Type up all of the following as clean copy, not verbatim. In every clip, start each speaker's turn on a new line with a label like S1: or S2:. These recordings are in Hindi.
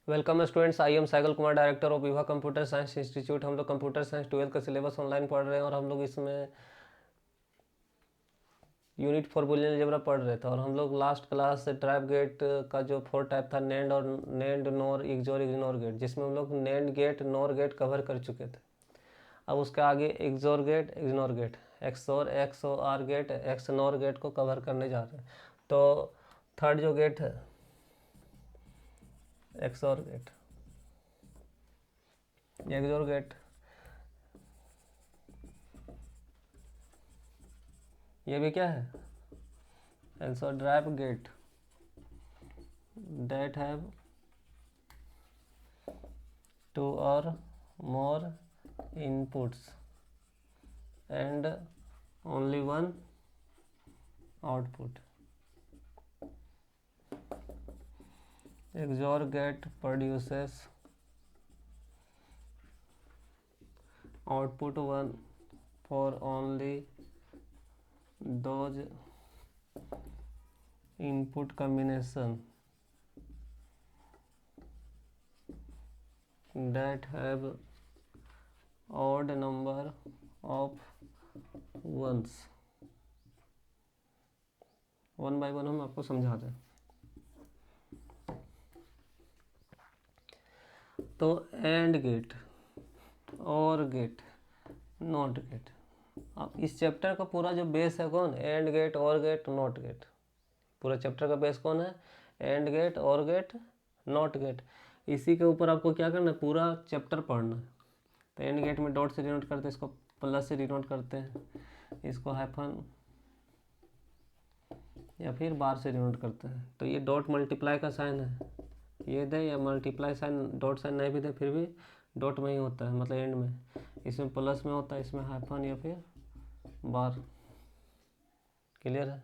S1: Welcome students, I am cycle Kumar, director of Vibha computer science institute. हम लोग कंप्यूटर साइंस 12 का सिलेबस ऑनलाइन पढ़ रहे हैं और हम लोग इसमें यूनिट फॉर बूलियन अलजेब्रा पढ़ रहे थे। और हम लोग लास्ट क्लास से ट्राइप गेट का जो 4 टाइप था, नेंड और NAND, NOR, XOR, XNOR gate, जिसमें हम लोग NAND gate, NOR gate cover कर चुके थे। अब उसके आगे XOR gate, XNOR gate, XOR, XOR gate, XNOR gate को कवर करने जा रहे हैं। तो थर्ड जो गेट है एक्सोर गेट, एक्सोर गेट, ये भी क्या है? Also drive gate that have 2 or more inputs and only one output. XOR gate produces output 1 for only those input combination that have odd number of ones. One by one हम आपको समझा दें। तो एंड गेट, और गेट, नॉट गेट। अब इस चैप्टर का पूरा जो बेस है कौन? एंड गेट, और गेट, नॉट गेट। पूरा चैप्टर का बेस कौन है? एंड गेट, और गेट, नॉट गेट। इसी के ऊपर आपको क्या करना है? पूरा चैप्टर पढ़ना है। तो एंड गेट में डॉट से डिनोट करते हैं, इसको प्लस से डिनोट करते हैं, इसको हाइफन या फिर बार से डिनोट करते हैं। तो ये डॉट मल्टीप्लाई का साइन है, ये दे या मल्टीप्लाई साइन, डॉट साइन नहीं भी दे फिर भी डॉट में ही होता है, मतलब एंड में। इसमें प्लस में होता है, इसमें हाइफन या फिर बार। क्लियर है?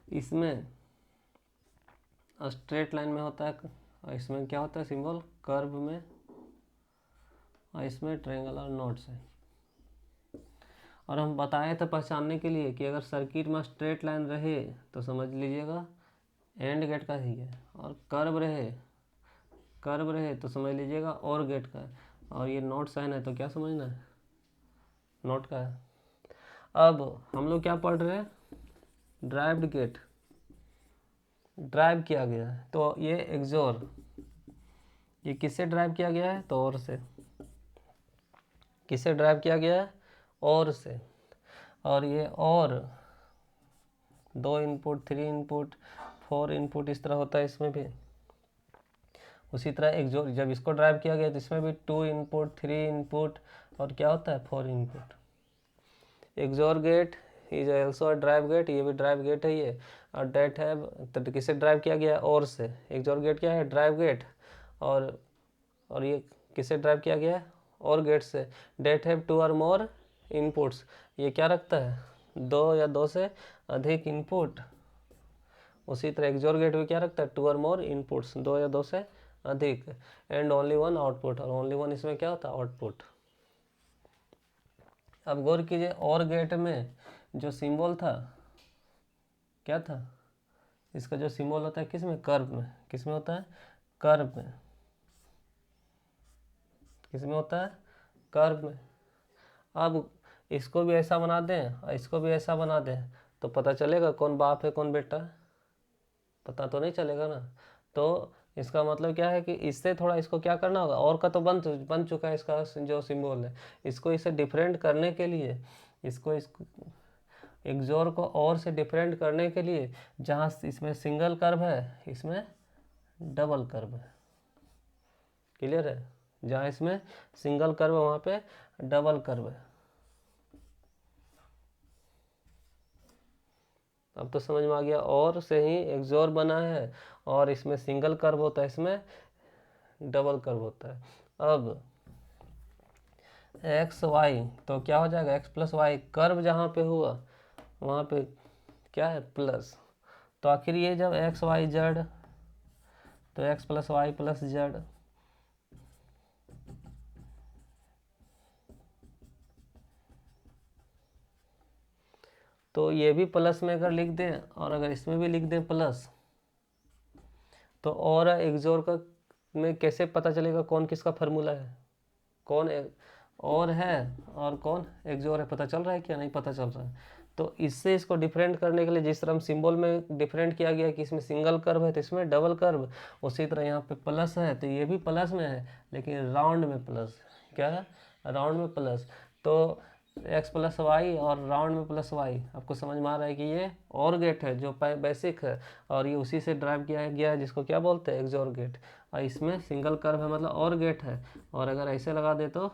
S1: इसमें स्ट्रेट लाइन में होता है, और इसमें क्या होता है? सिंबल कर्व में, और इसमें ट्रायंगल और नोट्स है। और हम बताए थे पहचानने के लिए कि अगर सर्किट में स्ट्रेट लाइन रहे तो समझ लीजिएगा एंड गेट का ही है, और कर्व रहे तो समझ लीजिएगा और गेट का है, और ये नोट साइन है तो क्या समझना है? नोट का है। अब हम लोग क्या पढ़ रहे हैं? ड्राइव्ड गेट, ड्राइव किया गया है। तो ये एक्सोर, ये किससे ड्राइव किया गया है? तो और से। किससे ड्राइव किया गया है? और से। और ये और 2 इनपुट, 3 इनपुट, 4 इनपुट इस तरह होता है इसमें भी। उसी तरह एक्सोर, जब इसको ड्राइव किया गया तो इसमें भी 2 इनपुट, 3 इनपुट, और क्या होता है? 4 input. XOR gate is also derived gate, ये भी ड्राइव गेट है ये। और डेट है, तो किसे ड्राइव किया गया है? और से। एक्सोर गेट क्या है? Derived gate. और ये किसे ड्राइव किया गया है? और गेट से। डेट है 2 और मोर इनपुट्स, ये क्या रखता है? 2 या 2 से अधिक इनपुट। उसी तरह एक्सोर गेट भी क्या रखता है? 2 और मोर इनपुट्स, 2 या 2 से अधिक, एंड ओनली वन आउटपुट। और ओनली वन इसमें क्या होता है? आउटपुट। अब गौर कीजिए, और गेट में जो सिंबल था क्या था? इसका जो सिंबल होता है किस में? कर्व में। किस में होता है? कर्व में। किस में होता है? कर्व में। अब इसको भी ऐसा बना दें और इसको भी ऐसा बना दें तो पता चलेगा कौन बाप है कौन बेटा है? पता तो नहीं चलेगा ना। तो इसका मतलब क्या है कि इससे थोड़ा इसको क्या करना होगा? और का तो बन चुका है इसका जो सिंबल है, इसको इसे डिफरेंट करने के लिए, इसको एक्सोर को और से डिफरेंट करने के लिए, जहाँ इसमें सिंगल कर्व है इसमें डबल कर्व है। क्लियर है? जहाँ इसमें सिंगल कर्व है वहाँ पे डबल कर्व है। अब तो समझ में आ गया, और से ही एक्सोर बना है, और इसमें सिंगल कर्व होता है, इसमें डबल कर्व होता है। अब एक्स वाई तो क्या हो जाएगा? X plus Y. कर्व जहाँ पे हुआ वहाँ पे क्या है? प्लस। तो आखिर ये जब एक्स वाई जेड, तो X plus Y plus Z, तो ये भी प्लस में अगर लिख दें और अगर इसमें भी लिख दें प्लस, तो और एक्सोर का में कैसे पता चलेगा कौन किसका फार्मूला है, कौन और है और कौन एक्सोर है, पता चल रहा है क्या? नहीं पता चल रहा है। तो इससे इसको डिफरेंट करने के लिए जिस तरह हम सिंबल में डिफरेंट किया गया कि इसमें सिंगल कर्व है तो इसमें डबल कर्व, उसी तरह यहाँ पे प्लस है तो ये भी प्लस में है लेकिन राउंड में प्लस। क्या है? राउंड में प्लस। तो x प्लस वाई और राउंड में प्लस वाई, आपको समझ में आ रहा है कि ये और गेट है जो बेसिक है और ये उसी से ड्राइव किया गया है जिसको क्या बोलते हैं? XOR gate. और इसमें सिंगल कर्व है मतलब और गेट है, और अगर ऐसे लगा दे तो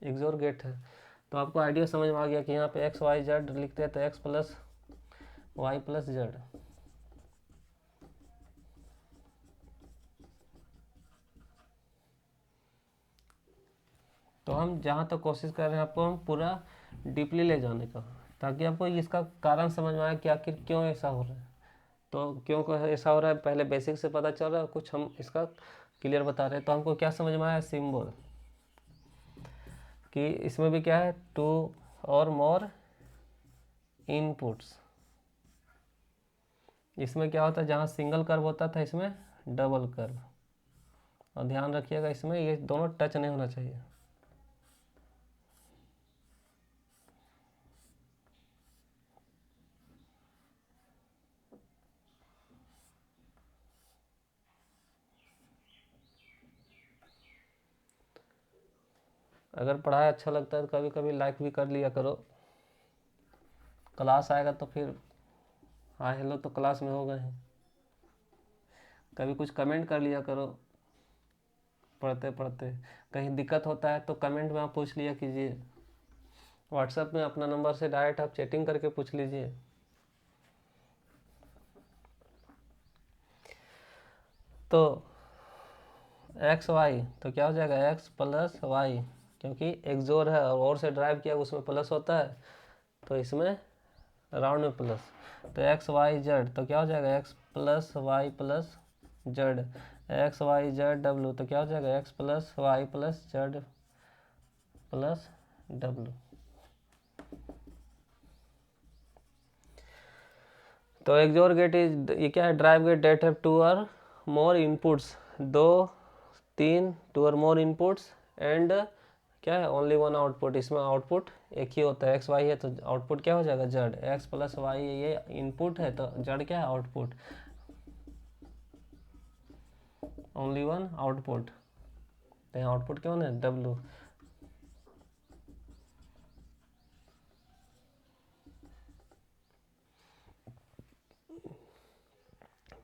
S1: एक्सोर गेट है। तो आपको आइडिया समझ में आ गया कि यहाँ पे एक्स वाई जेड लिखते हैं तो X plus Y plus Z. तो हम जहाँ तक कोशिश कर रहे हैं आपको हम पूरा डीपली ले जाने का, ताकि आपको इसका कारण समझ में आए कि आखिर क्यों ऐसा हो रहा है। तो क्यों ऐसा हो रहा है पहले बेसिक से पता चल रहा है, कुछ हम इसका क्लियर बता रहे हैं। तो हमको क्या समझ में आया? सिंबल कि इसमें भी क्या है? 2 और मोर इनपुट्स। इसमें क्या होता है? जहाँ सिंगल कर्व होता था इसमें डबल कर्व। और ध्यान रखिएगा इसमें ये दोनों टच नहीं होना चाहिए। अगर पढ़ाई अच्छा लगता है तो कभी कभी लाइक भी कर लिया करो। क्लास आएगा तो फिर हाँ हेलो तो क्लास में हो गए हैं। कभी कुछ कमेंट कर लिया करो पढ़ते पढ़ते। कहीं दिक्कत होता है तो कमेंट में आप पूछ लिया कीजिए। व्हाट्सएप में अपना नंबर से डायरेक्ट आप चैटिंग करके पूछ लीजिए। तो एक्स वाई तो क्या हो जाएगा? एक्स प्लस वाई, क्योंकि एक्सोर है और से ड्राइव किया उसमें प्लस होता है तो इसमें राउंड में प्लस। तो एक्स वाई जेड तो क्या हो जाएगा? X plus Y plus Z. X Y Z W तो क्या हो जाएगा? X plus Y plus Z plus W. तो एक्सोर गेट इज ये क्या है? ड्राइव गेट डेट हैव 2 और मोर इनपुट्स, 2 3 2 और मोर इनपुट्स एंड क्या है? Only one output. इसमें आउटपुट एक ही होता है। एक्स वाई है तो आउटपुट क्या हो जाएगा? जेड। एक्स प्लस वाई ये इनपुट है तो जेड क्या है? आउटपुट। ओनली वन आउटपुट, तो यहाँ आउटपुट कौन है? डब्ल्यू।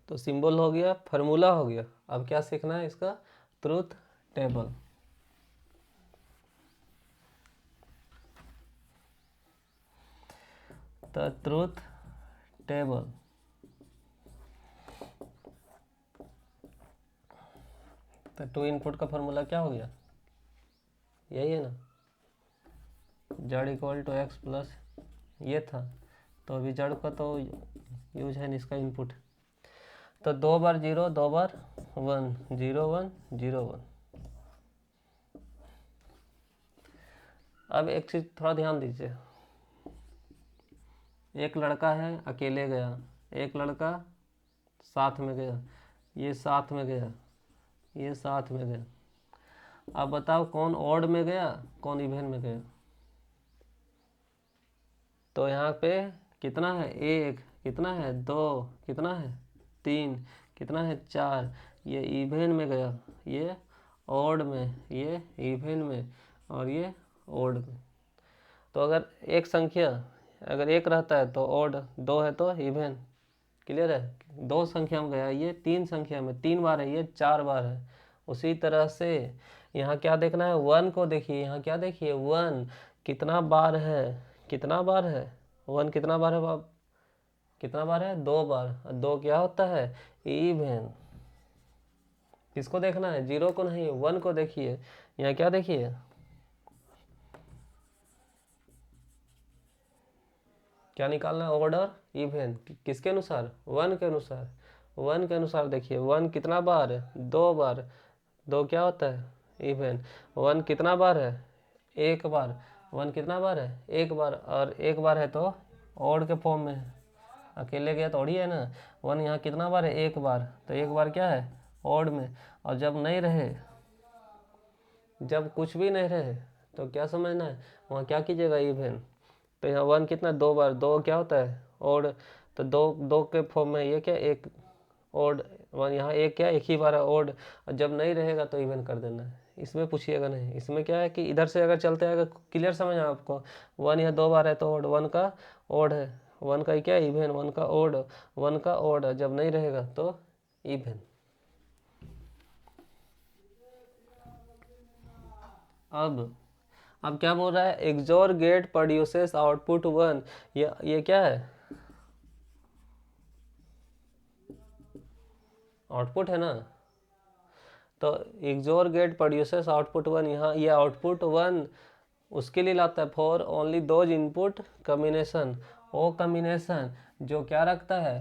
S1: तो सिंबल हो गया, फार्मूला हो गया। अब क्या सीखना है? इसका ट्रूथ टेबल। तो ट्रूथ टेबल तो 2 इनपुट का फार्मूला क्या हो गया? यही है ना, Z equal to X plus ये था। तो अभी जेड का तो यूज है नहीं इसका इनपुट। तो 2 बार 0 2 बार 1 0 1 0 1। अब एक चीज़ थोड़ा ध्यान दीजिए। एक लड़का है अकेले गया, एक लड़का साथ में गया, ये साथ में गया, ये साथ में गया। अब बताओ कौन ऑड में गया कौन इवन में गया? तो यहाँ पे कितना है? 1, कितना है? 2, कितना है? 3, कितना है? 4। ये इवन में गया, ये ऑड में, ये इवन में और ये ऑड में। तो अगर एक संख्या अगर 1 रहता है तो ऑड, 2 है तो इवन। क्लियर है? 2 संख्या में गया, ये 3 संख्या में 3 बार है, ये 4 बार है। उसी तरह से यहाँ क्या देखना है? 1 को देखिए। यहाँ क्या देखिए? 1 कितना बार है? कितना बार है? 1 कितना बार है बाप? कितना बार है? 2 बार। 2 क्या होता है? इवन। किसको देखना है? 0 को नहीं, 1 को देखिए। यहाँ क्या देखिए? क्या निकालना है? Order even. किसके अनुसार? 1 के अनुसार। 1 के अनुसार देखिए 1 कितना बार है? 2 बार। 2 क्या होता है? इवन। 1 कितना बार है? 1 बार। 1 कितना बार है? 1 बार। और 1 बार है तो ऑड के फॉर्म में है। अकेले गया थोड़ी है ना। 1 यहाँ कितना बार है, एक बार, तो एक बार क्या है ऑड में। और जब नहीं रहे, जब कुछ भी नहीं रहे तो क्या समझना है, वहाँ क्या कीजिएगा इवन। तो यहाँ 1 कितना, 2 बार, 2 क्या होता है ऑड, तो 2 के फॉर्म में ये क्या एक ऑड, 1 यहाँ एक क्या एक ही बार है ऑड। और जब नहीं रहेगा तो इवन कर देना है, इसमें पूछिएगा नहीं। इसमें क्या है कि इधर से अगर चलते हैं, अगर क्लियर समझ आए आपको, 1 यहाँ 2 बार है तो ऑड, 1 का ऑड है, 1 का क्या इवन, 1 का ऑड, 1 का ऑड, जब नहीं रहेगा तो इवन। अब क्या बोल रहा है, एक्सोर गेट प्रोड्यूसेस आउटपुट 1, ये क्या है आउटपुट है ना। तो एक्सोर गेट प्रोड्यूसेस आउटपुट 1, यहाँ ये आउटपुट 1 उसके लिए लाता है for only those input combination, वो कम्बिनेशन जो क्या रखता है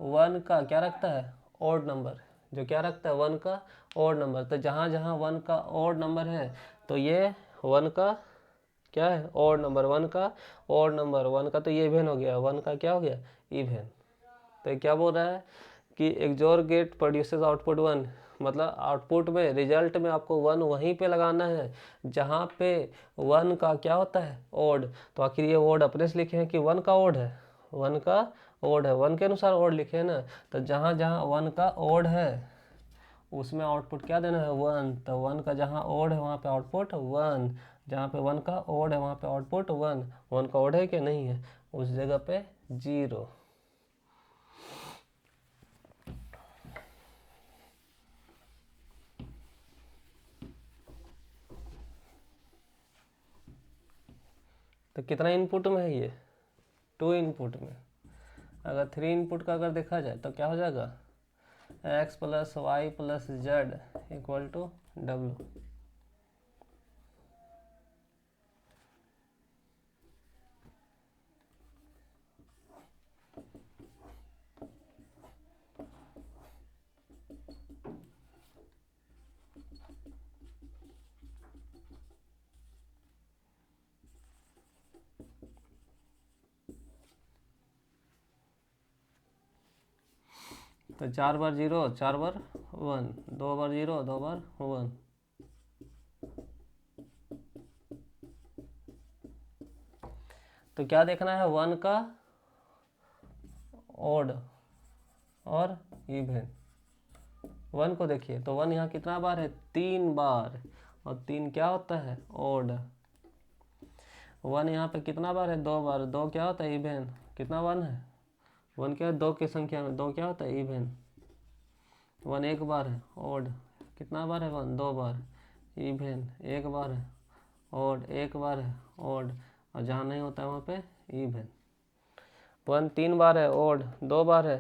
S1: 1 का क्या रखता है ऑड नंबर, जो क्या रखता है 1 का ऑड नंबर। तो जहाँ जहाँ 1 का ऑड नंबर है तो ये 1 का क्या है ऑड नंबर, 1 का ऑड नंबर, 1 का तो ये इवन हो गया, 1 का क्या हो गया इवन। तो ये क्या बोल रहा है कि एक्सोर गेट प्रोड्यूसेस आउटपुट 1, मतलब आउटपुट में रिजल्ट में आपको 1 वहीं पे लगाना है जहाँ पे 1 का क्या होता है ऑड। तो आखिर ये ऑड अपने से लिखे हैं कि 1 का ऑड है, 1 का ऑड है, 1 के अनुसार ऑड लिखे हैं ना। तो जहाँ जहाँ 1 का ऑड है उसमें आउटपुट क्या देना है 1। तो 1 का जहाँ ऑड है वहाँ पे आउटपुट 1, जहाँ पे 1 का ऑड है वहाँ पे आउटपुट 1। 1 का ऑड है कि नहीं है, उस जगह पे 0। तो कितना इनपुट में है ये 2 इनपुट में। अगर 3 इनपुट का अगर देखा जाए तो क्या हो जाएगा x plus Y plus Z equal to W. तो 4 बार 0, 4 बार 1, 2 बार 0, 2 बार 1। तो क्या देखना है 1 का ऑड और इवन। 1 को देखिए तो 1 यहाँ कितना बार है 3 बार, और 3 क्या होता है ऑड। 1 यहाँ पे कितना बार है 2 बार, 2 क्या होता है इवन, कितना 1 है 1 क्या है 2 की संख्या में 2 क्या होता है इवन। 1 एक बार है ऑड, कितना बार है 1 2 बार, इवन एक बार है ऑड, एक बार है ऑड, और जहाँ नहीं होता है वहाँ पे इवन। 1 3 बार है ऑड, 2 बार है,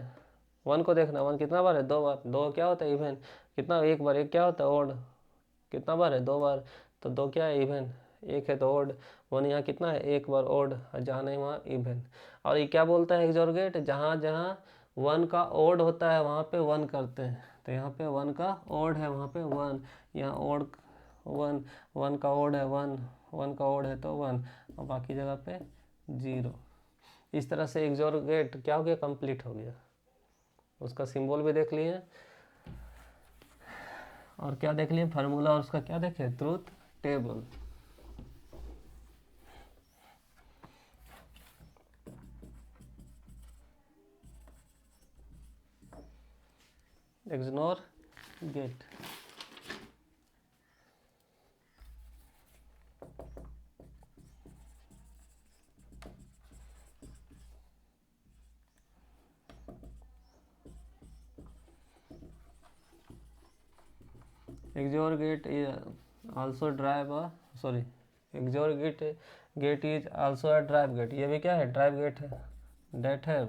S1: 1 को देखना 1 कितना बार है 2 बार, 2 क्या होता है इवन, कितना एक बार, एक क्या होता है ऑड, कितना बार है 2 बार, तो 2 क्या है इवन, एक है तो ऑड। 1 यहाँ कितना है एक बार ऑड, और जहाँ नहीं वहाँ इवन। और ये क्या बोलता है एक्सोर गेट, जहाँ जहाँ 1 का ऑड होता है वहाँ पे 1 करते हैं। तो यहाँ पे 1 का ऑड है वहाँ पे 1, यहाँ ऑड 1, 1 का ऑड है 1, 1 का ऑड है तो 1, और बाकी जगह पे 0। इस तरह से एक्सोर गेट क्या हो गया कंप्लीट हो गया। उसका सिंबल भी देख लिए और क्या देख लिए फार्मूला, और उसका क्या देखे truth table. XNOR gate XOR gate is also derived sorry XOR gate is also a derived gate. ये भी क्या है ड्राइव गेट है, डेट है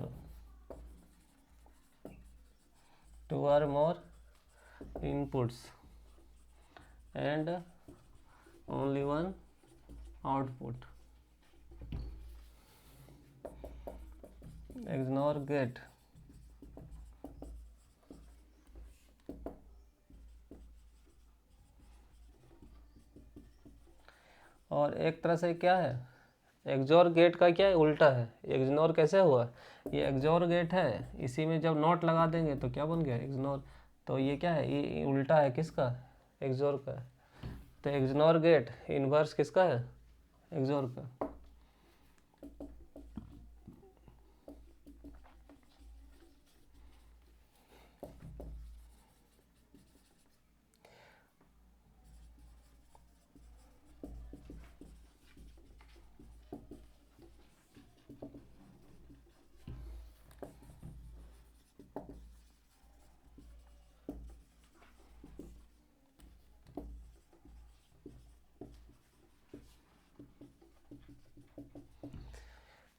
S1: two or more inputs and only 1 output. XNOR gate और एक तरह से क्या है एक्सोर गेट का क्या है, उल्टा है। एक्सनोर कैसे हुआ, ये एक्सोर गेट है, इसी में जब नॉट लगा देंगे तो क्या बन गया, एक्सनोर। तो ये क्या है, ये उल्टा है किसका, एक्सोर का। तो एक्सनोर गेट इन्वर्स किसका है, एक्सोर का।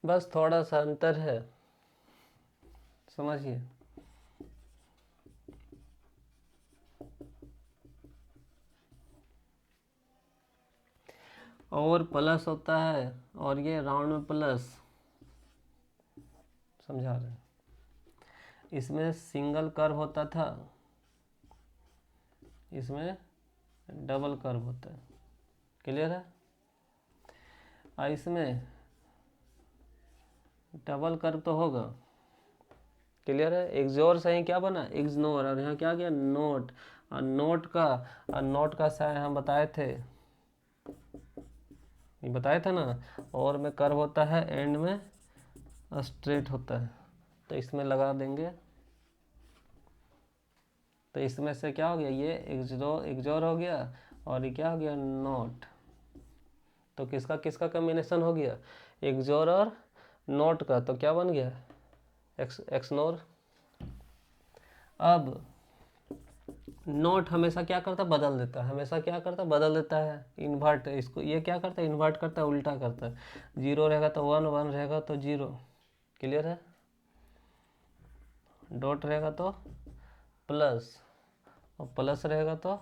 S1: बस थोड़ा सा अंतर है, समझिए। और प्लस होता है, और ये राउंड में प्लस, समझा रहे हैं। इसमें सिंगल कर्व होता था, इसमें डबल कर्व होता है, क्लियर है। और इसमें डबल कर्व तो होगा, क्लियर है। एक्सोर से ही क्या बना, एक्सनोर, और यहाँ क्या गया, नोट। और नोट का साइन हम बताए थे, ये बताया था ना, और में कर्व होता है, एंड में स्ट्रेट होता है। तो इसमें लगा देंगे, तो इसमें से क्या हो गया, ये एक्सोर हो गया, और ये क्या हो गया, नोट। तो किसका किसका कॉम्बिनेशन हो गया, एक्सोर और नोट का, तो क्या बन गया, एक्सनोर। अब नोट हमेशा क्या करता, बदल देता है, हमेशा क्या करता, बदल देता है, इन्वर्ट। इसको ये क्या करता है, इन्वर्ट करता है, उल्टा करता है। 0 रहेगा तो 1, 1 रहेगा तो 0, क्लियर है। डॉट रहेगा तो प्लस, और प्लस रहेगा तो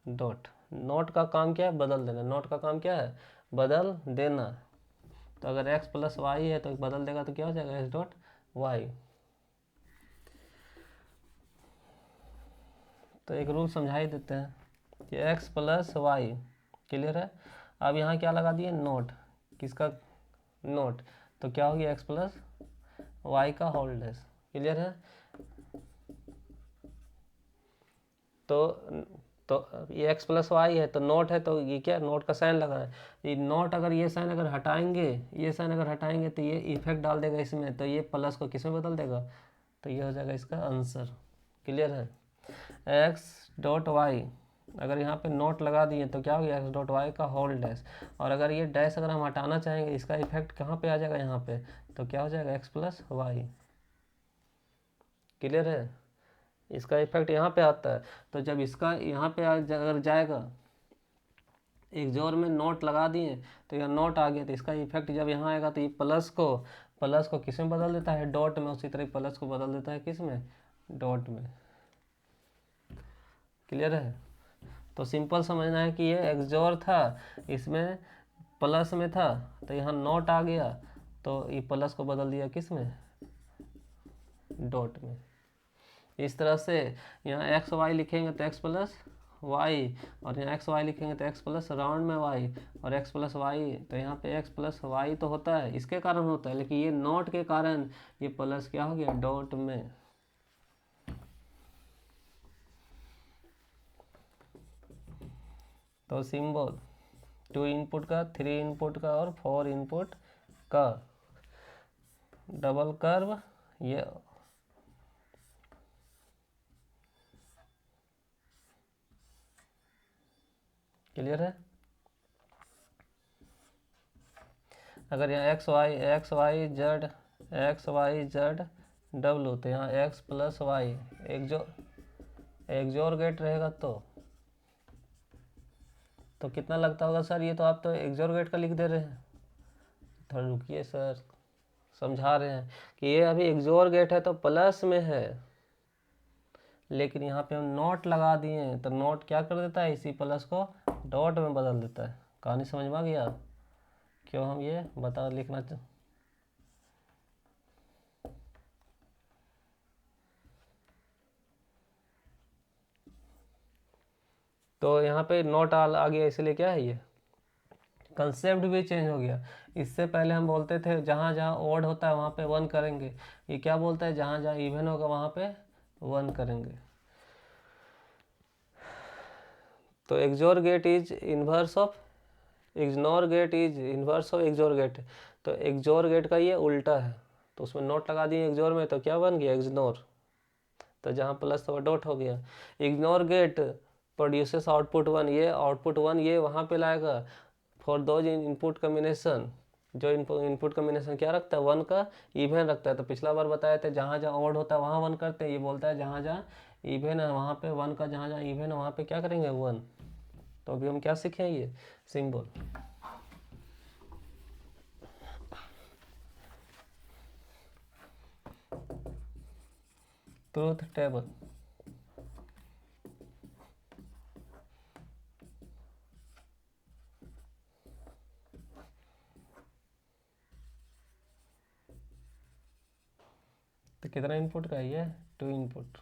S1: डॉट। नोट का काम क्या है, बदल देना। नोट का काम क्या है, बदल देना। तो अगर x प्लस वाई है तो बदल देगा तो क्या हो जाएगा, x डॉट वाई। तो एक रूल समझा ही देते हैं कि x प्लस वाई, क्लियर है। अब यहाँ क्या लगा दिए, नोट, किसका, नोट। तो क्या हो गया, x प्लस वाई का होल डैश, क्लियर है। तो ये x प्लस वाई है, तो नोट है, तो ये क्या, नोट का साइन लगा है। ये नोट, अगर ये साइन अगर हटाएंगे, ये साइन अगर हटाएंगे तो ये इफेक्ट डाल देगा इसमें, तो ये प्लस को किस में बदल देगा, तो ये हो जाएगा इसका आंसर, क्लियर है। x डॉट वाई, अगर यहाँ पे नोट लगा दिए तो क्या हो गया, x डॉट वाई का होल डैश। और अगर ये डैश अगर हम हटाना चाहेंगे, इसका इफेक्ट कहाँ पे आ जाएगा, यहाँ पे, तो क्या हो जाएगा, x प्लस वाई, क्लियर है। इसका इफेक्ट यहाँ पे आता है। तो जब इसका यहाँ पे अगर जाएगा, एक्सोर में नोट लगा दिए तो यहाँ नोट आ गया, तो इसका इफेक्ट जब यहाँ आएगा तो ये प्लस को किस में बदल देता है, डॉट में। उसी तरह प्लस को बदल देता है किस में, डॉट में, क्लियर है। तो सिंपल समझना है कि ये एक्सोर था, इसमें प्लस में था, तो यहाँ नोट आ गया, तो ये प्लस को बदल दिया किस में, डॉट में। इस तरह से यहाँ एक्स वाई लिखेंगे तो एक्स प्लस वाई, और यहाँ एक्स वाई लिखेंगे तो एक्स प्लस राउंड में वाई, और एक्स प्लस वाई, तो यहाँ पे एक्स प्लस वाई तो होता है, इसके कारण होता है, लेकिन ये नोट के कारण ये प्लस क्या हो गया, डॉट में। तो सिंबल 2 इनपुट का, 3 इनपुट का और 4 इनपुट का डबल कर्व, ये क्लियर है। अगर यहाँ एक्स वाई जेड डब्लू, तो यहाँ X plus Y XOR gate रहेगा, तो कितना लगता होगा सर, ये तो आप तो एक्सोर गेट का लिख दे रहे हैं। थोड़ा रुकिए सर, समझा रहे हैं कि ये अभी एक्सोर गेट है तो प्लस में है, लेकिन यहाँ पे हम नोट लगा दिए तो नोट क्या कर देता है, इसी प्लस को डॉट में बदल देता है। कहानी समझ में आ गया, क्यों हम ये बता लिखना तो यहाँ पे नोट आ गया, इसलिए क्या है ये कंसेप्ट भी चेंज हो गया। इससे पहले हम बोलते थे जहाँ जहाँ ओड होता है वहाँ पे 1 करेंगे, ये क्या बोलता है जहाँ जहाँ इवन होगा वहाँ पे 1 करेंगे। तो XOR gate is inverse of XNOR gate is inverse of XOR gate. तो एक्सोर गेट का ये उल्टा है, तो उसमें नोट लगा दिए एक्सोर में, तो क्या बन गया इग्नोर, तो जहाँ प्लस तो डॉट हो गया। इग्नोर गेट प्रोड्यूसेस आउटपुट 1, ये आउटपुट 1 ये वहाँ पे लाएगा फॉर दोज इनपुट कम्बिनेशन, जो इनपुट कम्बिनेशन क्या रखता है 1 का इवन रखता है। तो पिछला बार बताया था जहाँ जहाँ ऑड होता है वहाँ 1 करते हैं, ये बोलता है जहाँ जहाँ इवन है वहाँ पे 1 का, जहाँ जहाँ इवन है वहाँ पे क्या करेंगे 1। तो अभी हम क्या सीखे ये सिंबल, ट्रूथ टेबल। तो कितना इनपुट का है ये 2 इनपुट,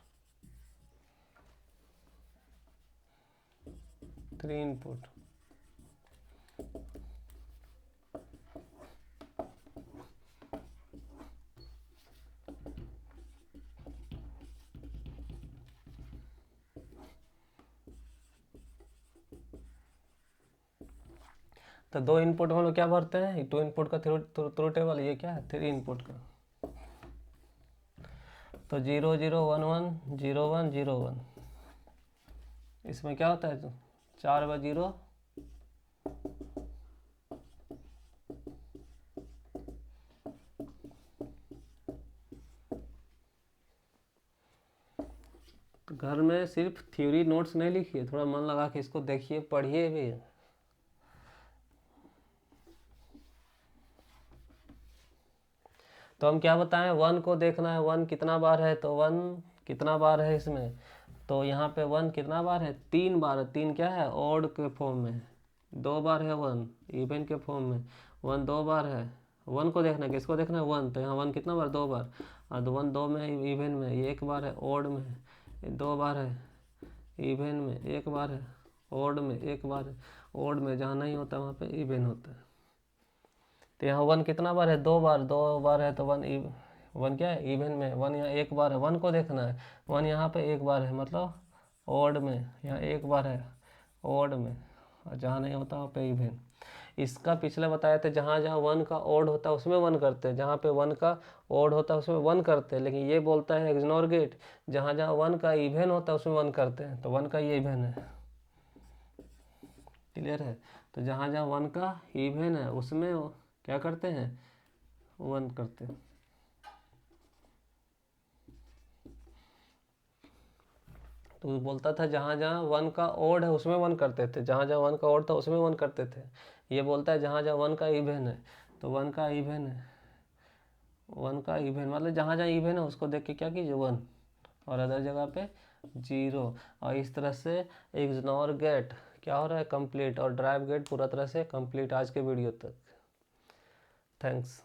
S1: 3 इनपुट। तो 2 इनपुट हम लोग क्या भरते हैं 2 इनपुट का थ्रू टेबल, ये क्या है 3 इनपुट का। तो 0 0 1 1 0 1 0 1, इसमें क्या होता है 4 बार 0, तो घर में सिर्फ थ्योरी नोट्स नहीं लिखिए, थोड़ा मन लगा के इसको देखिए पढ़िए भी। तो हम क्या बताएं 1 को देखना है 1 कितना बार है, तो 1 कितना बार है इसमें, तो यहाँ पे 1 कितना बार है 3 बार। 3 क्या है ऑड के फॉर्म में, 2 बार है 1 इवन के फॉर्म में, 1 2 बार है। 1 को देखना है किसको देखना है 1, तो यहाँ 1 कितना बार 2 बार, और 1 2 में इवन में, ये 1 बार है ऑड में, 2 बार है इवन में, 1 बार है ऑड में, 1 बार है ऑड में, जहाँ नहीं होता वहाँ पे इवन होता है। तो यहाँ 1 कितना बार है 2 बार, 2 बार है तो 1 क्या है इवन में, 1 यहाँ 1 बार है, 1 को देखना है 1 यहाँ पे 1 बार है मतलब ऑड में, यहाँ 1 बार है ऑड में, और जहाँ नहीं होता वहाँ पे इवन। इसका पिछले बताया थे जहाँ जहाँ 1 का ऑड होता है उसमें 1 करते हैं, जहाँ पे 1 का ऑड होता है उसमें 1 करते हैं, लेकिन ये बोलता है इग्नोर गेट जहाँ जहाँ 1 का इवन होता है उसमें 1 करते हैं, तो 1 का ये इवन है, क्लियर है। तो जहाँ जहाँ 1 का इवन है उसमें क्या करते हैं 1 करते हैं। तो बोलता था जहाँ जहाँ 1 का ऑड है उसमें 1 करते थे, जहाँ जहाँ 1 का ऑड था उसमें 1 करते थे। ये बोलता है जहाँ जहाँ 1 का इवन है, तो 1 का इवन है, 1 का इवन मतलब जहाँ जहाँ इवन है उसको देख के क्या कीजिए 1, और अदर जगह पे 0। और इस तरह से इग्नोर गेट क्या हो रहा है कंप्लीट, और ड्राइव गेट पूरा तरह से कंप्लीट आज के वीडियो तक। थैंक्स।